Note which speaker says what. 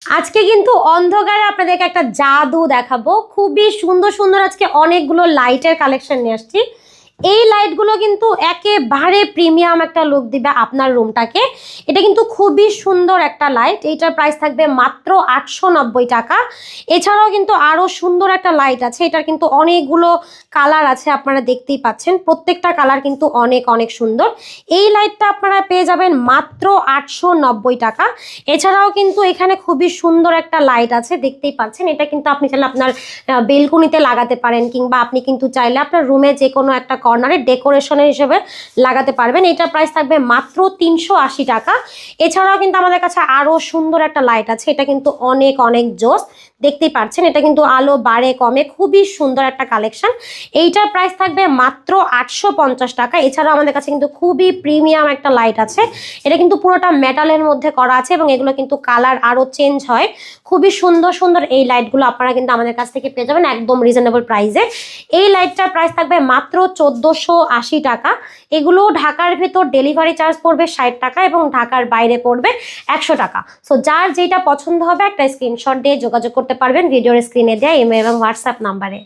Speaker 1: আজকে কিন্তু অন্ধকারে আপনাদেরকে একটা জাদু দেখাবো। খুবই সুন্দর সুন্দর আজকে অনেকগুলো লাইটের কালেকশন নিয়ে আসছি। এই লাইটগুলো কিন্তু একেবারে প্রিমিয়াম একটা লুক দিবে আপনার রুমটাকে। এটা কিন্তু খুবই সুন্দর একটা লাইট। এইটার প্রাইস থাকবে মাত্র 890 টাকা। এছাড়াও কিন্তু আরো সুন্দর একটা লাইট আছে। এটার কিন্তু অনেকগুলো কালার আছে, আপনারা দেখতেই পাচ্ছেন। প্রত্যেকটা কালার কিন্তু অনেক অনেক সুন্দর। এই লাইটটা আপনারা পেয়ে যাবেন মাত্র 890 টাকা। এছাড়াও কিন্তু এখানে খুবই সুন্দর একটা লাইট আছে, দেখতেই পাচ্ছেন। এটা কিন্তু আপনি চাইলে আপনার বেলকনিতে লাগাতে পারেন, কিংবা আপনি কিন্তু চাইলে আপনার রুমে যে কোনো একটা কর্নারে ডেকোরেশনের হিসেবে লাগাতে পারবেন। এটার প্রাইস থাকবে মাত্র 380 টাকা। এছাড়াও কিন্তু আমাদের কাছে আরো সুন্দর একটা লাইট আছে। এটা কিন্তু অনেক অনেক জোস, দেখতেই পাচ্ছেন। এটা কিন্তু আলো বাড়ে কমে, খুবই সুন্দর একটা কালেকশন। এইটার প্রাইস থাকবে মাত্র 850 টাকা। এছাড়াও আমাদের কাছে কিন্তু খুবই প্রিমিয়াম একটা লাইট আছে। এটা কিন্তু পুরোটা মেটালের মধ্যে করা আছে এবং এগুলো কিন্তু কালার আরো চেঞ্জ হয়। খুবই সুন্দর সুন্দর এই লাইটগুলো আপনারা কিন্তু আমাদের কাছ থেকে পেয়ে যাবেন একদম রিজনেবল প্রাইসে। এই লাইটটার প্রাইস থাকবে মাত্র 1480 টাকা। এগুলো ঢাকার ভেতর ডেলিভারি চার্জ পড়বে 60 টাকা এবং ঢাকার বাইরে পড়বে 100 টাকা। সো যার যেটা পছন্দ হবে একটা স্ক্রিনশট দিয়ে যোগাযোগ করতে পারবেন ভিডিওর স্ক্রিনে দেওয়া ইমেল এবং হোয়াটসঅ্যাপ নাম্বারে।